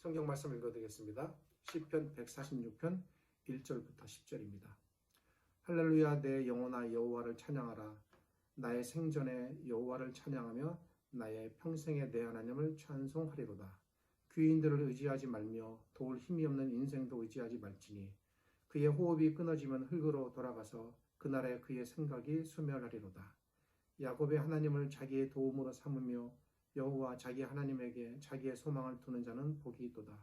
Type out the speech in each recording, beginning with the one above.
성경 말씀 읽어드리겠습니다. 시편 146편 1절부터 10절입니다. 할렐루야, 내 영혼아 여호와를 찬양하라. 나의 생전에 여호와를 찬양하며 나의 평생에 내 하나님을 찬송하리로다. 귀인들을 의지하지 말며 도울 힘이 없는 인생도 의지하지 말지니 그의 호흡이 끊어지면 흙으로 돌아가서 그날에 그의 생각이 소멸하리로다. 야곱의 하나님을 자기의 도움으로 삼으며 여호와 자기 하나님에게 자기의 소망을 두는 자는 복이 있도다.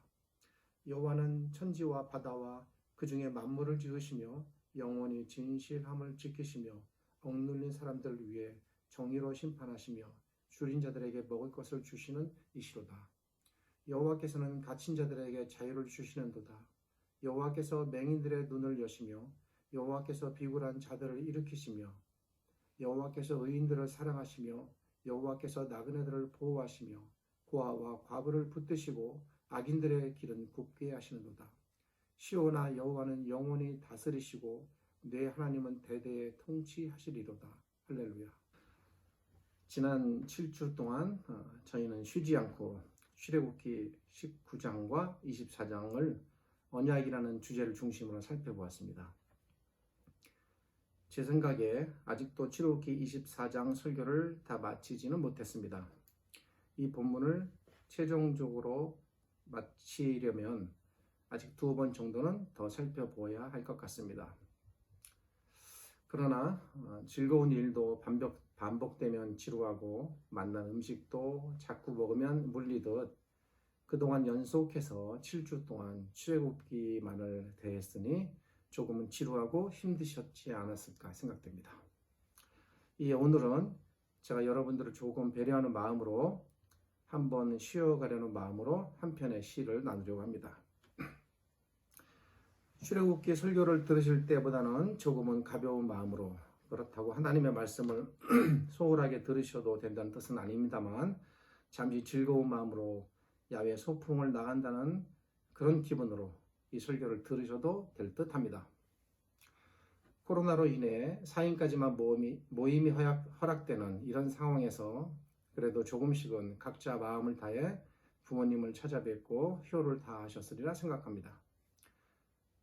여호와는 천지와 바다와 그 중에 만물을 지으시며 영원히 진실함을 지키시며 억눌린 사람들을 위해 정의로 심판하시며 줄인 자들에게 먹을 것을 주시는 이시로다. 여호와께서는 갇힌 자들에게 자유를 주시는도다. 여호와께서 맹인들의 눈을 여시며 여호와께서 비굴한 자들을 일으키시며 여호와께서 의인들을 사랑하시며 여호와께서 나그네들을 보호하시며 고아와 과부를 붙드시고 악인들의 길은 굽게 하시는도다. 시온아, 여호와는 영원히 다스리시고 내 하나님은 대대에 통치하시리로다. 할렐루야. 지난 7주 동안 저희는 쉬지 않고 출애굽기 19장과 24장을 언약이라는 주제를 중심으로 살펴보았습니다. 제 생각에 아직도 출애굽기 24장 설교를 다 마치지는 못했습니다. 이 본문을 최종적으로 마치려면 아직 2번 정도는 더 살펴보아야 할 것 같습니다. 그러나 즐거운 일도 반복되면 지루하고 맛난 음식도 자꾸 먹으면 물리듯 그동안 연속해서 7주 동안 출애굽기만을 대했으니 조금은 지루하고 힘드셨지 않았을까 생각됩니다. 오늘은 제가 여러분들을 조금 배려하는 마음으로 한번 쉬어가려는 마음으로 한 편의 시를 나누려고 합니다. 출애굽기 설교를 들으실 때보다는 조금은 가벼운 마음으로, 그렇다고 하나님의 말씀을 소홀하게 들으셔도 된다는 뜻은 아닙니다만 잠시 즐거운 마음으로 야외 소풍을 나간다는 그런 기분으로 이 설교를 들으셔도 될 듯 합니다. 코로나로 인해 4인까지만 모임이 허락되는 이런 상황에서 그래도 조금씩은 각자 마음을 다해 부모님을 찾아뵙고 효를 다하셨으리라 생각합니다.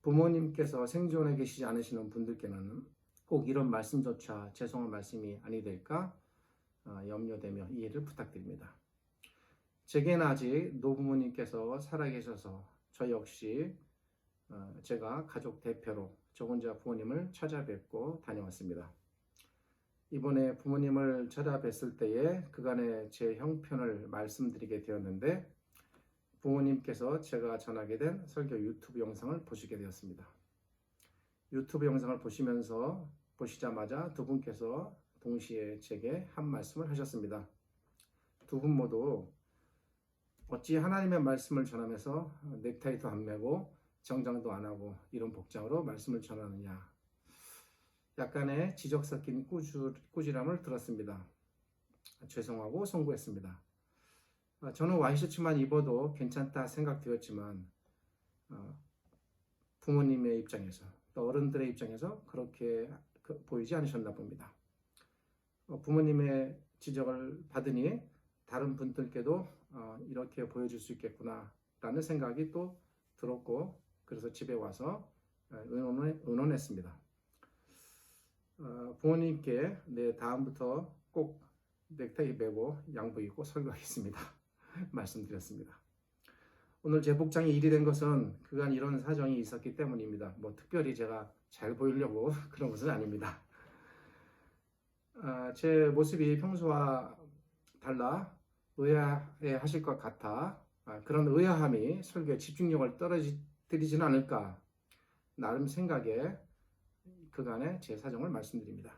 부모님께서 생존해 계시지 않으시는 분들께는 꼭 이런 말씀조차 죄송한 말씀이 아니 될까 염려되며 이해를 부탁드립니다. 제게는 아직 노부모님께서 살아계셔서 저 역시 제가 가족 대표로 저 혼자 부모님을 찾아뵙고 다녀왔습니다. 이번에 부모님을 찾아뵀을 때에 그간의 제 형편을 말씀드리게 되었는데 부모님께서 제가 전하게 된 설교 유튜브 영상을 보시게 되었습니다. 유튜브 영상을 보시자마자 두 분께서 동시에 제게 한 말씀을 하셨습니다. 두 분 모두 어찌 하나님의 말씀을 전하면서 넥타이도 안 매고 정장도 안 하고 이런 복장으로 말씀을 전하느냐. 약간의 지적 섞인 꾸지람을 들었습니다. 죄송하고 송구했습니다. 저는 와이셔츠만 입어도 괜찮다 생각되었지만 부모님의 입장에서 또 어른들의 입장에서 그렇게 보이지 않으셨나 봅니다. 부모님의 지적을 받으니 다른 분들께도 이렇게 보여줄 수 있겠구나 라는 생각이 또 들었고 그래서 집에 와서 의논했습니다. 부모님께 다음부터 꼭 넥타이 매고 양복 입고 설교하겠습니다. 말씀드렸습니다. 오늘 제 복장이 일이 된 것은 그간 이런 사정이 있었기 때문입니다. 특별히 제가 잘 보이려고 그런 것은 아닙니다. 제 모습이 평소와 달라 의아해하실 것 같아 그런 의아함이 설교의 집중력을 떨어뜨리지는 않을까 나름 생각에 그간의 제 사정을 말씀드립니다.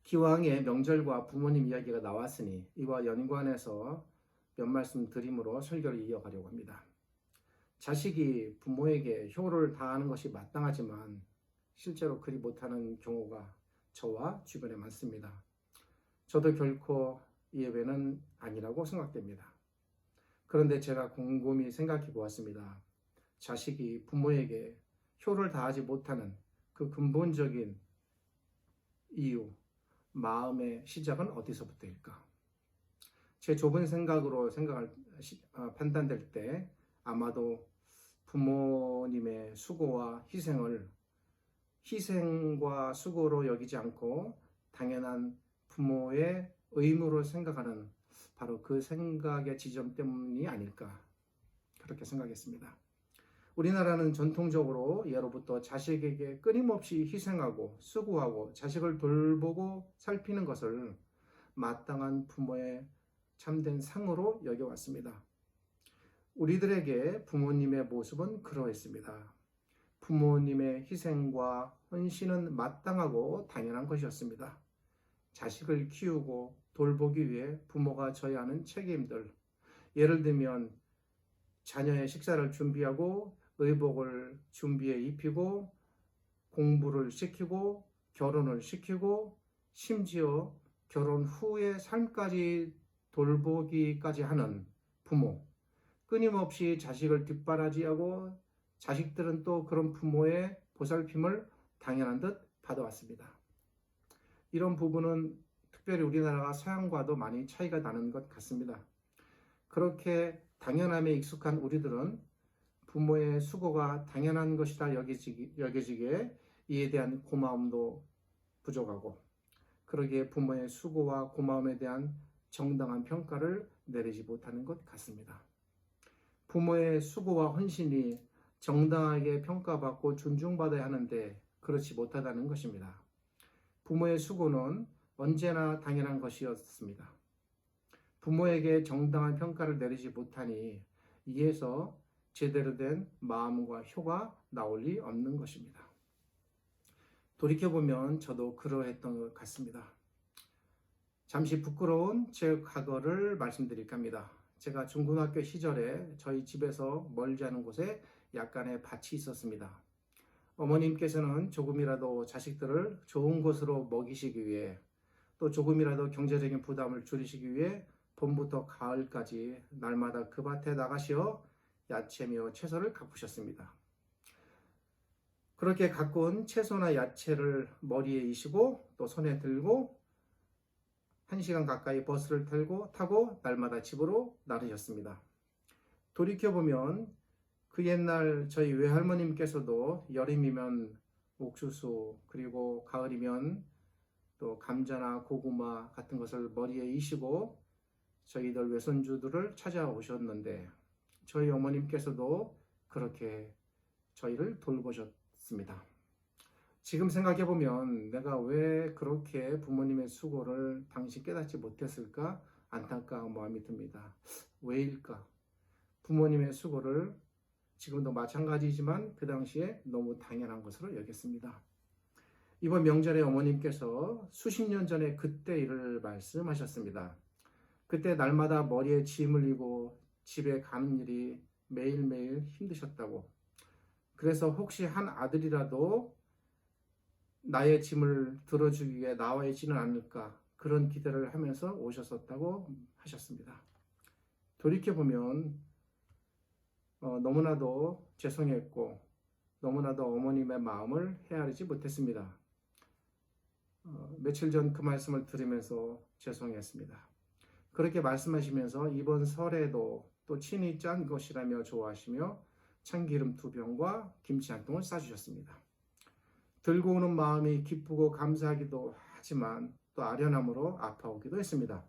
기왕에 명절과 부모님 이야기가 나왔으니 이와 연관해서 몇 말씀 드림으로 설교를 이어가려고 합니다. 자식이 부모에게 효를 다하는 것이 마땅하지만 실제로 그리 못하는 경우가 저와 주변에 많습니다. 저도 결코 예외는 아니라고 생각됩니다. 그런데 제가 곰곰이 생각해 보았습니다. 자식이 부모에게 효를 다하지 못하는 그 근본적인 이유, 마음의 시작은 어디서부터일까? 제 좁은 생각으로 판단될 때 아마도 부모님의 수고와 희생과 수고로 여기지 않고 당연한 부모의 의무로 생각하는 바로 그 생각의 지점 때문이 아닐까 그렇게 생각했습니다. 우리나라는 전통적으로 예로부터 자식에게 끊임없이 희생하고 수고하고 자식을 돌보고 살피는 것을 마땅한 부모의 참된 상으로 여겨왔습니다. 우리들에게 부모님의 모습은 그러했습니다. 부모님의 희생과 헌신은 마땅하고 당연한 것이었습니다. 자식을 키우고 돌보기 위해 부모가 져야 하는 책임들, 예를 들면 자녀의 식사를 준비하고 의복을 준비해 입히고 공부를 시키고 결혼을 시키고 심지어 결혼 후의 삶까지 돌보기까지 하는 부모, 끊임없이 자식을 뒷바라지하고 자식들은 또 그런 부모의 보살핌을 당연한 듯 받아왔습니다. 이런 부분은 특별히 우리나라가 서양과도 많이 차이가 나는 것 같습니다. 그렇게 당연함에 익숙한 우리들은 부모의 수고가 당연한 것이다 여겨지기에 이에 대한 고마움도 부족하고 그러기에 부모의 수고와 고마움에 대한 정당한 평가를 내리지 못하는 것 같습니다. 부모의 수고와 헌신이 정당하게 평가받고 존중받아야 하는데 그렇지 못하다는 것입니다. 부모의 수고는 언제나 당연한 것이었습니다. 부모에게 정당한 평가를 내리지 못하니 이에서 제대로 된 마음과 효가 나올 리 없는 것입니다. 돌이켜보면 저도 그러했던 것 같습니다. 잠시 부끄러운 제 과거를 말씀드릴까 합니다. 제가 중고등학교 시절에 저희 집에서 멀지 않은 곳에 약간의 밭이 있었습니다. 어머님께서는 조금이라도 자식들을 좋은 곳으로 먹이시기 위해 또 조금이라도 경제적인 부담을 줄이시기 위해 봄부터 가을까지 날마다 그 밭에 나가시어 야채며 채소를 가꾸셨습니다. 그렇게 가꾼 채소나 야채를 머리에 이시고 또 손에 들고 1시간 가까이 버스를 타고 날마다 집으로 나르셨습니다. 돌이켜보면 그 옛날 저희 외할머님께서도 여름이면 옥수수 그리고 가을이면 또 감자나 고구마 같은 것을 머리에 이시고 저희들 외손주들을 찾아오셨는데 저희 어머님께서도 그렇게 저희를 돌보셨습니다. 지금 생각해보면 내가 왜 그렇게 부모님의 수고를 당시 깨닫지 못했을까 안타까운 마음이 듭니다. 왜일까? 부모님의 수고를 지금도 마찬가지지만 그 당시에 너무 당연한 것으로 여겼습니다. 이번 명절에 어머님께서 수십 년 전에 그때 일을 말씀하셨습니다. 그때 날마다 머리에 짐을 지고 집에 가는 일이 매일매일 힘드셨다고. 그래서 혹시 한 아들이라도 나의 짐을 들어주기 위해 나와 있지는 않을까 그런 기대를 하면서 오셨었다고 하셨습니다. 돌이켜보면 너무나도 죄송했고 너무나도 어머님의 마음을 헤아리지 못했습니다. 며칠 전 그 말씀을 들으면서 죄송했습니다. 그렇게 말씀하시면서 이번 설에도 또 친히 짠 것이라며 좋아하시며 참기름 2병과 김치 1통을 싸주셨습니다. 들고 오는 마음이 기쁘고 감사하기도 하지만 또 아련함으로 아파오기도 했습니다.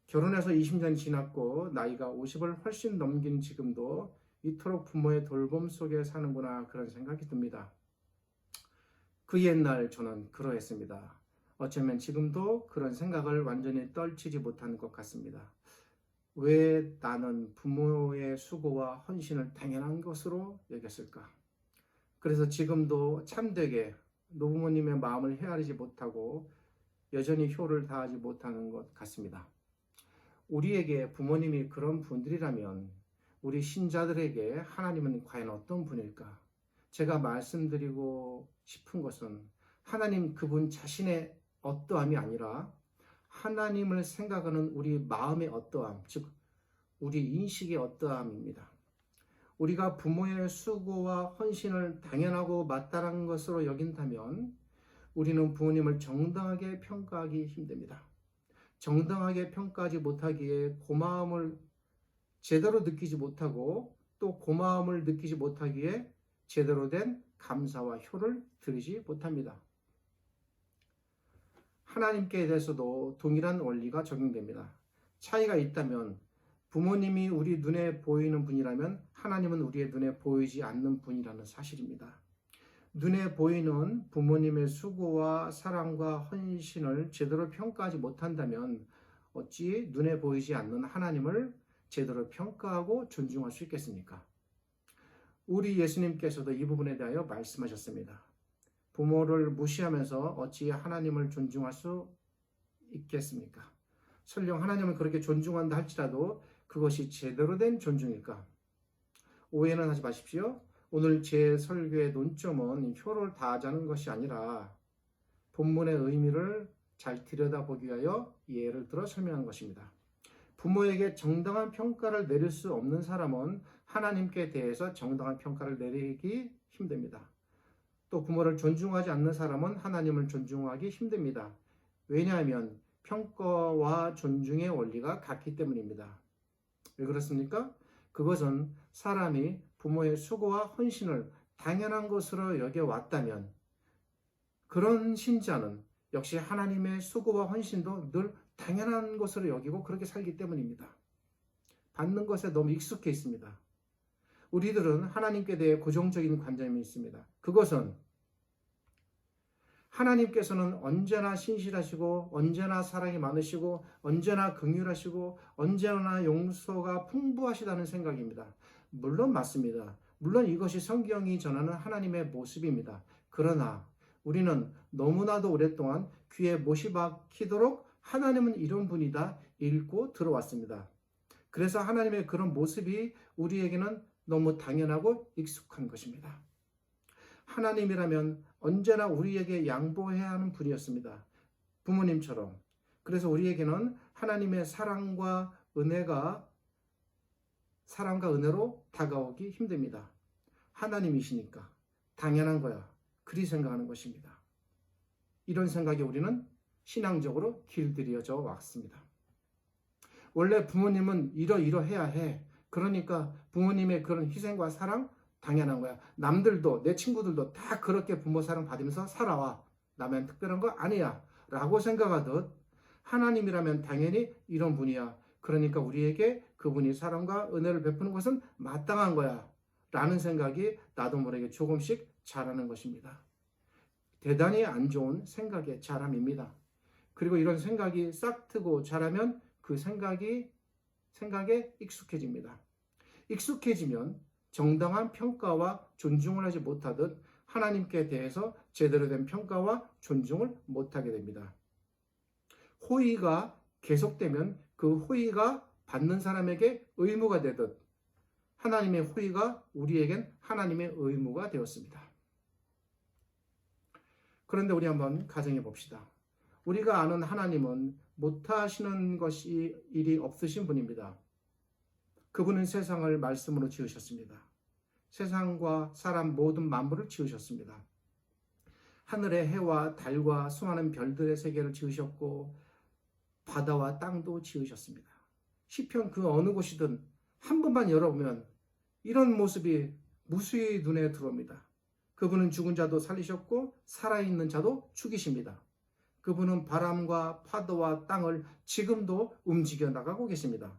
결혼해서 20년 지났고 나이가 50을 훨씬 넘긴 지금도 이토록 부모의 돌봄 속에 사는구나 그런 생각이 듭니다. 그 옛날 저는 그러했습니다. 어쩌면 지금도 그런 생각을 완전히 떨치지 못하는 것 같습니다. 왜 나는 부모의 수고와 헌신을 당연한 것으로 여겼을까? 그래서 지금도 참되게 노부모님의 마음을 헤아리지 못하고 여전히 효를 다하지 못하는 것 같습니다. 우리에게 부모님이 그런 분들이라면 우리 신자들에게 하나님은 과연 어떤 분일까? 제가 말씀드리고 싶은 것은 하나님 그분 자신의 어떠함이 아니라 하나님을 생각하는 우리 마음의 어떠함, 즉 우리 인식의 어떠함입니다. 우리가 부모의 수고와 헌신을 당연하고 마땅한 것으로 여긴다면 우리는 부모님을 정당하게 평가하기 힘듭니다. 정당하게 평가하지 못하기에 고마움을 제대로 느끼지 못하고 또 고마움을 느끼지 못하기에 제대로 된 감사와 효를 드리지 못합니다. 하나님께 대해서도 동일한 원리가 적용됩니다. 차이가 있다면 부모님이 우리 눈에 보이는 분이라면 하나님은 우리의 눈에 보이지 않는 분이라는 사실입니다. 눈에 보이는 부모님의 수고와 사랑과 헌신을 제대로 평가하지 못한다면 어찌 눈에 보이지 않는 하나님을 제대로 평가하고 존중할 수 있겠습니까? 우리 예수님께서도 이 부분에 대하여 말씀하셨습니다. 부모를 무시하면서 어찌 하나님을 존중할 수 있겠습니까? 설령 하나님을 그렇게 존중한다 할지라도 그것이 제대로 된 존중일까? 오해는 하지 마십시오. 오늘 제 설교의 논점은 효를 다하자는 것이 아니라 본문의 의미를 잘 들여다보기 위하여 예를 들어 설명한 것입니다. 부모에게 정당한 평가를 내릴 수 없는 사람은 하나님께 대해서 정당한 평가를 내리기 힘듭니다. 또 부모를 존중하지 않는 사람은 하나님을 존중하기 힘듭니다. 왜냐하면 평가와 존중의 원리가 같기 때문입니다. 왜 그렇습니까? 그것은 사람이 부모의 수고와 헌신을 당연한 것으로 여겨왔다면 그런 신자는 역시 하나님의 수고와 헌신도 늘 당연한 것으로 여기고 그렇게 살기 때문입니다. 받는 것에 너무 익숙해 있습니다. 우리들은 하나님께 대해 고정적인 관점이 있습니다. 그것은 하나님께서는 언제나 신실하시고 언제나 사랑이 많으시고 언제나 긍휼하시고 언제나 용서가 풍부하시다는 생각입니다. 물론 맞습니다. 물론 이것이 성경이 전하는 하나님의 모습입니다. 그러나 우리는 너무나도 오랫동안 귀에 못이 박히도록 하나님은 이런 분이다 읽고 들어왔습니다. 그래서 하나님의 그런 모습이 우리에게는 너무 당연하고 익숙한 것입니다. 하나님이라면 언제나 우리에게 양보해야 하는 분이었습니다. 부모님처럼. 그래서 우리에게는 하나님의 사랑과 은혜로 다가오기 힘듭니다. 하나님이시니까 당연한 거야. 그리 생각하는 것입니다. 이런 생각에 우리는 신앙적으로 길들여져 왔습니다. 원래 부모님은 이러해야 해. 그러니까 부모님의 그런 희생과 사랑 당연한 거야. 남들도 내 친구들도 다 그렇게 부모 사랑 받으면서 살아와. 나만 특별한 거 아니야. 라고 생각하듯 하나님이라면 당연히 이런 분이야. 그러니까 우리에게 그분이 사랑과 은혜를 베푸는 것은 마땅한 거야. 라는 생각이 나도 모르게 조금씩 자라는 것입니다. 대단히 안 좋은 생각의 자람입니다. 그리고 이런 생각이 싹트고 자라면 그 생각에 익숙해집니다. 익숙해지면 정당한 평가와 존중을 하지 못하듯 하나님께 대해서 제대로 된 평가와 존중을 못하게 됩니다. 호의가 계속되면 그 호의가 받는 사람에게 의무가 되듯 하나님의 호의가 우리에겐 하나님의 의무가 되었습니다. 그런데 우리 한번 가정해 봅시다. 우리가 아는 하나님은 못하시는 것이 일이 없으신 분입니다. 그분은 세상을 말씀으로 지으셨습니다. 세상과 사람 모든 만물을 지으셨습니다. 하늘의 해와 달과 수많은 별들의 세계를 지으셨고 바다와 땅도 지으셨습니다. 시편 그 어느 곳이든 한 번만 열어보면 이런 모습이 무수히 눈에 들어옵니다. 그분은 죽은 자도 살리셨고 살아있는 자도 죽이십니다. 그분은 바람과 파도와 땅을 지금도 움직여 나가고 계십니다.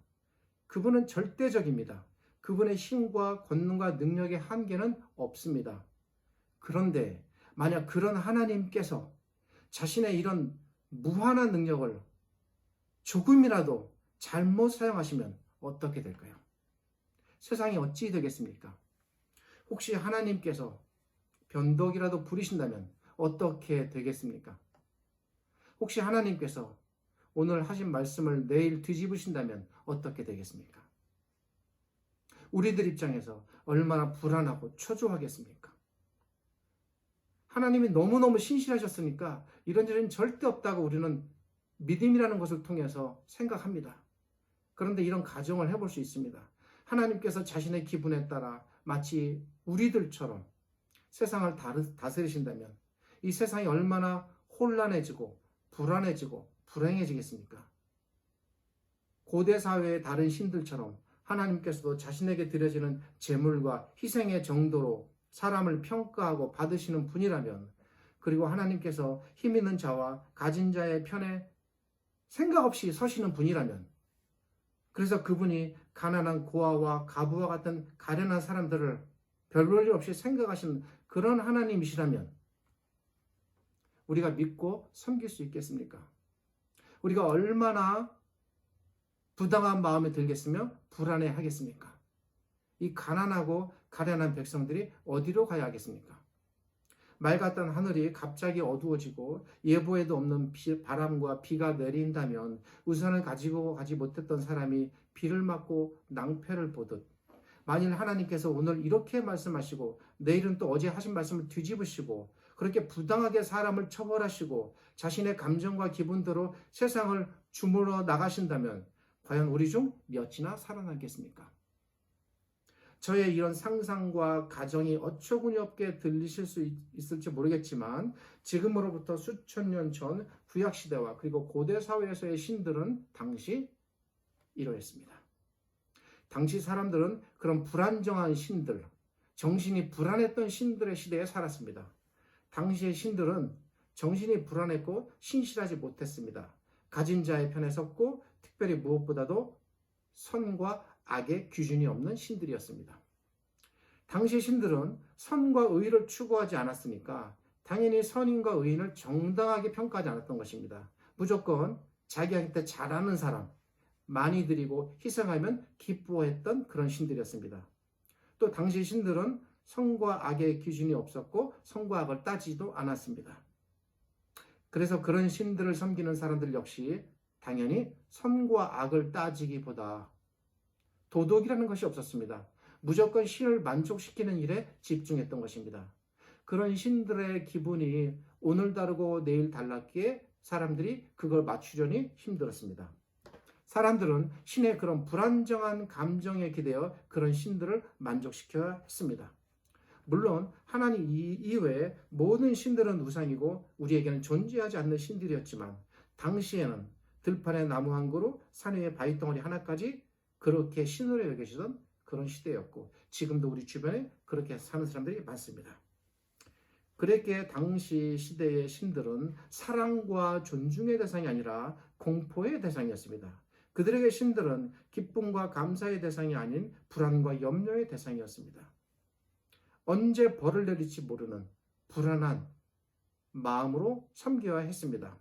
그분은 절대적입니다. 그분의 힘과 권능과 능력의 한계는 없습니다. 그런데 만약 그런 하나님께서 자신의 이런 무한한 능력을 조금이라도 잘못 사용하시면 어떻게 될까요? 세상이 어찌 되겠습니까? 혹시 하나님께서 변덕이라도 부리신다면 어떻게 되겠습니까? 혹시 하나님께서 오늘 하신 말씀을 내일 뒤집으신다면 어떻게 되겠습니까? 우리들 입장에서 얼마나 불안하고 초조하겠습니까? 하나님이 너무너무 신실하셨으니까 이런 일은 절대 없다고 우리는 믿음이라는 것을 통해서 생각합니다. 그런데 이런 가정을 해볼 수 있습니다. 하나님께서 자신의 기분에 따라 마치 우리들처럼 세상을 다스리신다면 이 세상이 얼마나 혼란해지고 불안해지고 불행해지겠습니까? 고대 사회의 다른 신들처럼 하나님께서도 자신에게 드려지는 제물과 희생의 정도로 사람을 평가하고 받으시는 분이라면, 그리고 하나님께서 힘 있는 자와 가진 자의 편에 생각 없이 서시는 분이라면, 그래서 그분이 가난한 고아와 가부와 같은 가련한 사람들을 별볼일 없이 생각하시는 그런 하나님이시라면 우리가 믿고 섬길 수 있겠습니까? 우리가 얼마나 부당한 마음에 들겠으며 불안해 하겠습니까? 이 가난하고 가련한 백성들이 어디로 가야 하겠습니까? 맑았던 하늘이 갑자기 어두워지고 예보에도 없는 바람과 비가 내린다면 우산을 가지고 가지 못했던 사람이 비를 맞고 낭패를 보듯, 만일 하나님께서 오늘 이렇게 말씀하시고 내일은 또 어제 하신 말씀을 뒤집으시고 그렇게 부당하게 사람을 처벌하시고 자신의 감정과 기분대로 세상을 주물러 나가신다면 과연 우리 중 몇이나 살아나겠습니까? 저의 이런 상상과 가정이 어처구니 없게 들리실 수 있을지 모르겠지만, 지금으로부터 수천 년 전 구약시대와 그리고 고대 사회에서의 신들은 당시 이러했습니다. 당시 사람들은 그런 불안정한 신들, 정신이 불안했던 신들의 시대에 살았습니다. 당시의 신들은 정신이 불안했고 신실하지 못했습니다. 가진 자의 편에 섰고 특별히 무엇보다도 선과 악의 기준이 없는 신들이었습니다. 당시 신들은 선과 의를 추구하지 않았으니까 당연히 선인과 의인을 정당하게 평가하지 않았던 것입니다. 무조건 자기한테 잘하는 사람, 많이 드리고 희생하면 기뻐했던 그런 신들이었습니다. 또 당시 신들은 선과 악의 기준이 없었고 선과 악을 따지도 않았습니다. 그래서 그런 신들을 섬기는 사람들 역시 당연히 선과 악을 따지기보다 도덕이라는 것이 없었습니다. 무조건 신을 만족시키는 일에 집중했던 것입니다. 그런 신들의 기분이 오늘 다르고 내일 달랐기에 사람들이 그걸 맞추려니 힘들었습니다. 사람들은 신의 그런 불안정한 감정에 기대어 그런 신들을 만족시켜야 했습니다. 물론 하나님 이외에 모든 신들은 우상이고 우리에게는 존재하지 않는 신들이었지만, 당시에는 들판에 나무 한 그루, 산 위에 바위덩어리 하나까지 그렇게 신으로 여겨지던 그런 시대였고, 지금도 우리 주변에 그렇게 사는 사람들이 많습니다. 그랬기에 당시 시대의 신들은 사랑과 존중의 대상이 아니라 공포의 대상이었습니다. 그들에게 신들은 기쁨과 감사의 대상이 아닌 불안과 염려의 대상이었습니다. 언제 벌을 내릴지 모르는 불안한 마음으로 섬겨야 했습니다.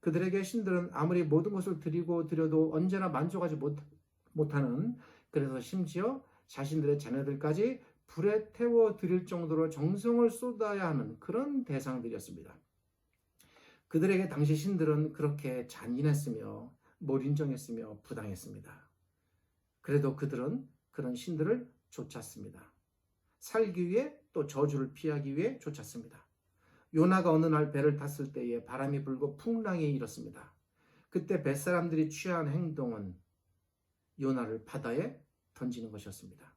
그들에게 신들은 아무리 모든 것을 드려도 언제나 만족하지 못하는, 그래서 심지어 자신들의 자녀들까지 불에 태워 드릴 정도로 정성을 쏟아야 하는 그런 대상들이었습니다. 그들에게 당시 신들은 그렇게 잔인했으며 몰인정했으며 부당했습니다. 그래도 그들은 그런 신들을 쫓았습니다. 살기 위해, 또 저주를 피하기 위해 쫓았습니다. 요나가 어느 날 배를 탔을 때에 바람이 불고 풍랑이 일었습니다. 그때 뱃사람들이 취한 행동은 요나를 바다에 던지는 것이었습니다.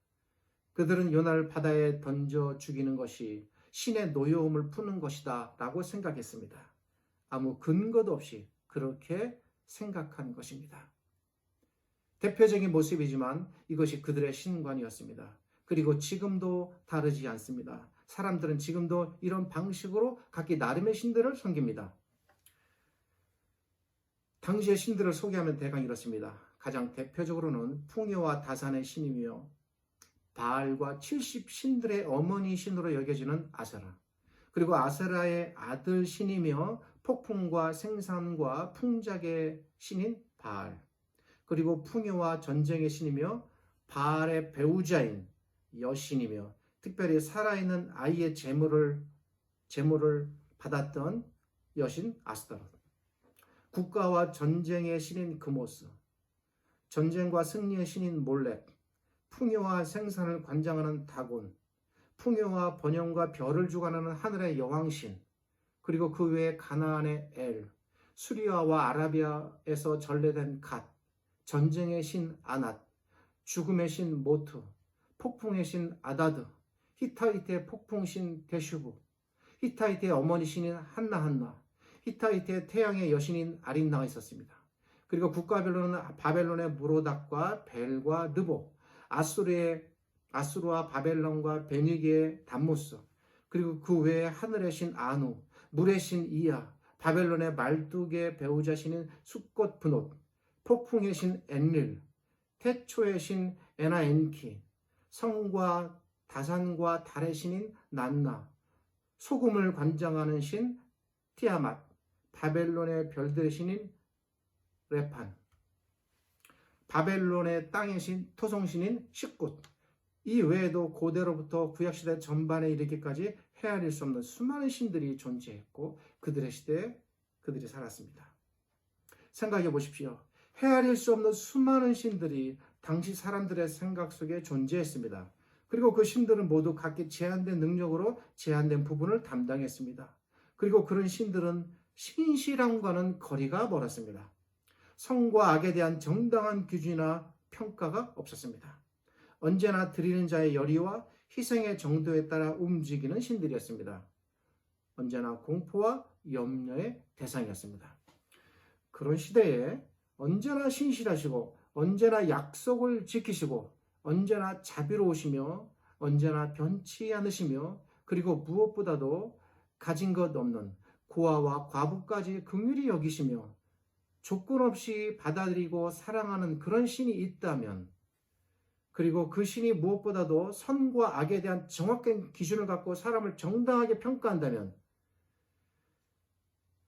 그들은 요나를 바다에 던져 죽이는 것이 신의 노여움을 푸는 것이다 라고 생각했습니다. 아무 근거도 없이 그렇게 생각한 것입니다. 대표적인 모습이지만 이것이 그들의 신관이었습니다. 그리고 지금도 다르지 않습니다. 사람들은 지금도 이런 방식으로 각기 나름의 신들을 섬깁니다. 당시의 신들을 소개하면 대강 이렇습니다. 가장 대표적으로는 풍요와 다산의 신이며 바알과 70신들의 어머니 신으로 여겨지는 아세라, 그리고 아세라의 아들 신이며 폭풍과 생산과 풍작의 신인 바알, 그리고 풍요와 전쟁의 신이며 바알의 배우자인 여신이며 특별히 살아있는 아이의 제물을 받았던 여신 아스타롯, 국가와 전쟁의 신인 그모스, 전쟁과 승리의 신인 몰렉, 풍요와 생산을 관장하는 다곤, 풍요와 번영과 별을 주관하는 하늘의 여왕신, 그리고 그 외에 가나안의 엘, 수리아와 아라비아에서 전래된 갓, 전쟁의 신 아낫, 죽음의 신 모트, 폭풍의 신 아다드, 히타이트의 폭풍신 데슈브, 히타이트의 어머니 신인 한나한나, 히타이트의 태양의 여신인 아린나가 있었습니다. 그리고 북바벨론은 바벨론의 무로닥과 벨과 느보, 아수르와 바벨론과 베니게의 담무스, 그리고 그 외에 하늘의 신 아누, 물의 신 이야, 바벨론의 말뚝의 배우자 신인 숫꽃 브노트, 폭풍의 신 엔릴, 태초의 신 에나엔키, 성과 다산과 달의 신인 난나, 소금을 관장하는 신 티아맛, 바벨론의 별들의 신인 레판, 바벨론의 땅의 신 토성신인 식굿, 이 외에도 고대로부터 구약시대 전반에 이르기까지 헤아릴 수 없는 수많은 신들이 존재했고 그들의 시대에 그들이 살았습니다. 생각해 보십시오. 헤아릴 수 없는 수많은 신들이 당시 사람들의 생각 속에 존재했습니다. 그리고 그 신들은 모두 각기 제한된 능력으로 제한된 부분을 담당했습니다. 그리고 그런 신들은 신실함과는 거리가 멀었습니다. 성과 악에 대한 정당한 기준이나 평가가 없었습니다. 언제나 드리는 자의 열의와 희생의 정도에 따라 움직이는 신들이었습니다. 언제나 공포와 염려의 대상이었습니다. 그런 시대에 언제나 신실하시고 언제나 약속을 지키시고 언제나 자비로우시며 언제나 변치 않으시며 그리고 무엇보다도 가진 것 없는 고아와 과부까지 긍휼히 여기시며 조건 없이 받아들이고 사랑하는 그런 신이 있다면, 그리고 그 신이 무엇보다도 선과 악에 대한 정확한 기준을 갖고 사람을 정당하게 평가한다면,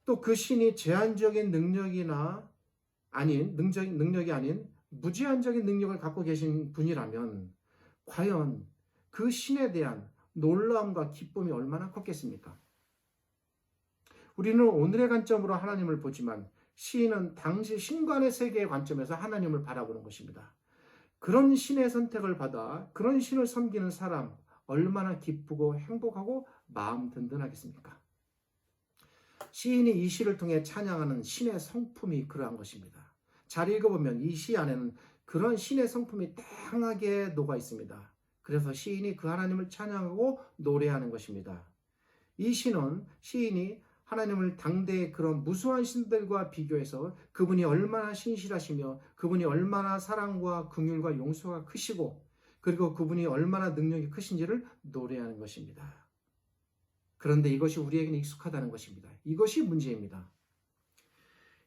또 그 신이 제한적인 능력이 아닌 무제한적인 능력을 갖고 계신 분이라면 과연 그 신에 대한 놀라움과 기쁨이 얼마나 컸겠습니까? 우리는 오늘의 관점으로 하나님을 보지만 시인은 당시 신관의 세계의 관점에서 하나님을 바라보는 것입니다. 그런 신의 선택을 받아 그런 신을 섬기는 사람 얼마나 기쁘고 행복하고 마음 든든하겠습니까? 시인이 이 시를 통해 찬양하는 신의 성품이 그러한 것입니다. 잘 읽어보면 이 시 안에는 그런 신의 성품이 다양하게 녹아 있습니다. 그래서 시인이 그 하나님을 찬양하고 노래하는 것입니다. 이 시는 시인이 하나님을 당대의 그런 무수한 신들과 비교해서 그분이 얼마나 신실하시며 그분이 얼마나 사랑과 긍휼과 용서가 크시고 그리고 그분이 얼마나 능력이 크신지를 노래하는 것입니다. 그런데 이것이 우리에게는 익숙하다는 것입니다. 이것이 문제입니다.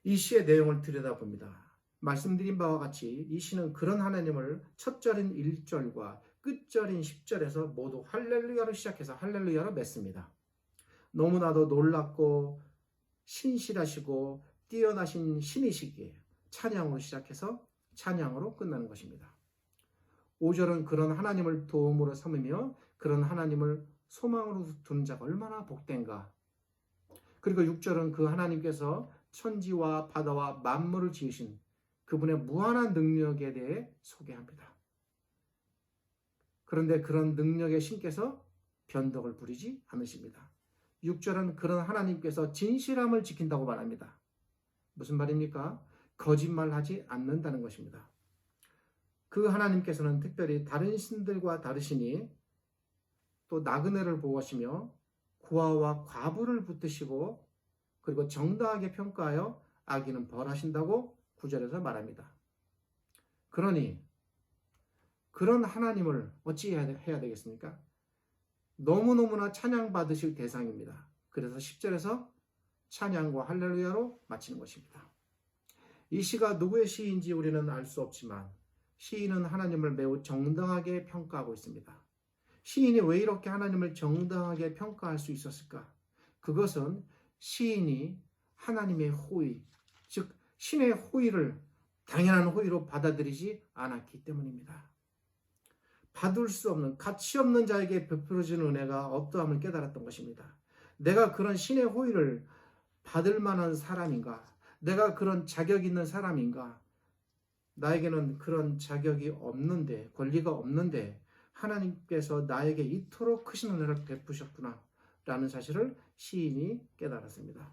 이 시의 내용을 들여다봅니다. 말씀드린 바와 같이 이 시는 그런 하나님을 첫 절인 1절과 끝절인 10절에서 모두 할렐루야로 시작해서 할렐루야로 맺습니다. 너무나도 놀랍고 신실하시고 뛰어나신 신이시기에 찬양으로 시작해서 찬양으로 끝나는 것입니다. 5절은 그런 하나님을 도움으로 삼으며 그런 하나님을 소망으로 두는 자가 얼마나 복된가. 그리고 6절은 그 하나님께서 천지와 바다와 만물을 지으신 그분의 무한한 능력에 대해 소개합니다. 그런데 그런 능력의 신께서 변덕을 부리지 않으십니다. 6절은 그런 하나님께서 진실함을 지킨다고 말합니다. 무슨 말입니까? 거짓말하지 않는다는 것입니다. 그 하나님께서는 특별히 다른 신들과 다르시니 또 나그네를 보호하시며 고아와 과부를 붙드시고 그리고 정당하게 평가하여 악인은 벌하신다고 9절에서 말합니다. 그러니 그런 하나님을 어찌 해야 되겠습니까? 너무너무나 찬양받으실 대상입니다. 그래서 10절에서 찬양과 할렐루야로 마치는 것입니다. 이 시가 누구의 시인지 우리는 알 수 없지만 시인은 하나님을 매우 정당하게 평가하고 있습니다. 시인이 왜 이렇게 하나님을 정당하게 평가할 수 있었을까? 그것은 시인이 하나님의 호의, 즉 신의 호의를 당연한 호의로 받아들이지 않았기 때문입니다. 받을 수 없는, 가치 없는 자에게 베풀어지는 은혜가 어떠함을 깨달았던 것입니다. 내가 그런 신의 호의를 받을 만한 사람인가? 내가 그런 자격 있는 사람인가? 나에게는 그런 자격이 없는데, 권리가 없는데 하나님께서 나에게 이토록 크신 은혜를 베푸셨구나 라는 사실을 시인이 깨달았습니다.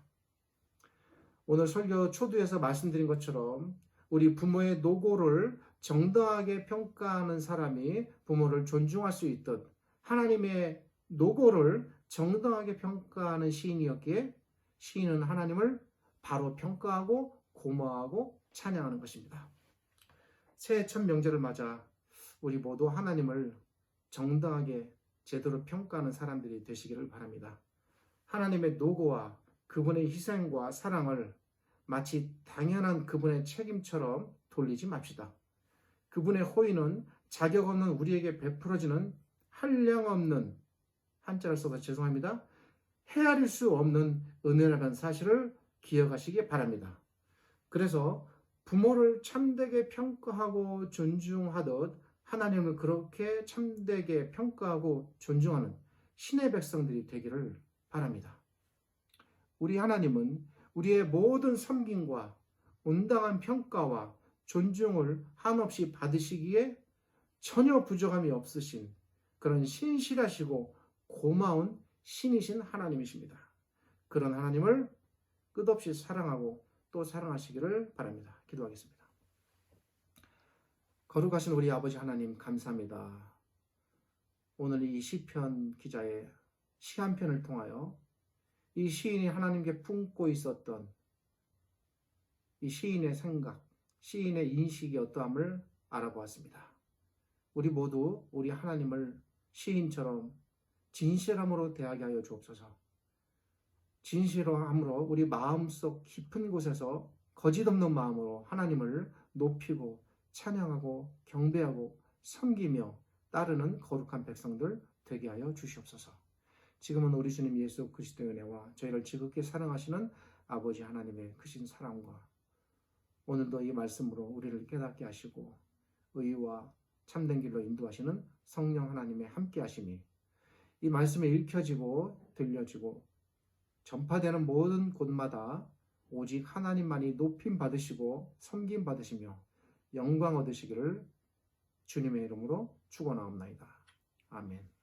오늘 설교 초두에서 말씀드린 것처럼 우리 부모의 노고를 정당하게 평가하는 사람이 부모를 존중할 수 있듯 하나님의 노고를 정당하게 평가하는 시인이었기에 시인은 하나님을 바로 평가하고 고마워하고 찬양하는 것입니다. 새해 첫 명절을 맞아 우리 모두 하나님을 정당하게 제대로 평가하는 사람들이 되시기를 바랍니다. 하나님의 노고와 그분의 희생과 사랑을 마치 당연한 그분의 책임처럼 돌리지 맙시다. 그분의 호의는 자격 없는 우리에게 베풀어지는 한량없는, 한자를 써서 죄송합니다, 헤아릴 수 없는 은혜라는 사실을 기억하시기 바랍니다. 그래서 부모를 참되게 평가하고 존중하듯 하나님을 그렇게 참되게 평가하고 존중하는 신의 백성들이 되기를 바랍니다. 우리 하나님은 우리의 모든 섬김과 온당한 평가와 존중을 한없이 받으시기에 전혀 부족함이 없으신 그런 신실하시고 고마운 신이신 하나님이십니다. 그런 하나님을 끝없이 사랑하고 또 사랑하시기를 바랍니다. 기도하겠습니다. 거룩하신 우리 아버지 하나님, 감사합니다. 오늘 이 시편 기자의 시 한 편을 통하여 이 시인이 하나님께 품고 있었던 이 시인의 생각, 시인의 인식이 어떠함을 알아보았습니다. 우리 모두 우리 하나님을 시인처럼 진실함으로 대하게 하여 주옵소서. 진실함으로 우리 마음속 깊은 곳에서 거짓없는 마음으로 하나님을 높이고 찬양하고 경배하고 섬기며 따르는 거룩한 백성들 되게 하여 주시옵소서. 지금은 우리 주님 예수 그리스도의 은혜와 저희를 지극히 사랑하시는 아버지 하나님의 크신 사랑과 오늘도 이 말씀으로 우리를 깨닫게 하시고 의와 참된 길로 인도하시는 성령 하나님의 함께 하심이 이 말씀이 읽혀지고 들려지고 전파되는 모든 곳마다 오직 하나님만이 높임 받으시고 섬김 받으시며 영광 얻으시기를 주님의 이름으로 축원하옵나이다. 아멘.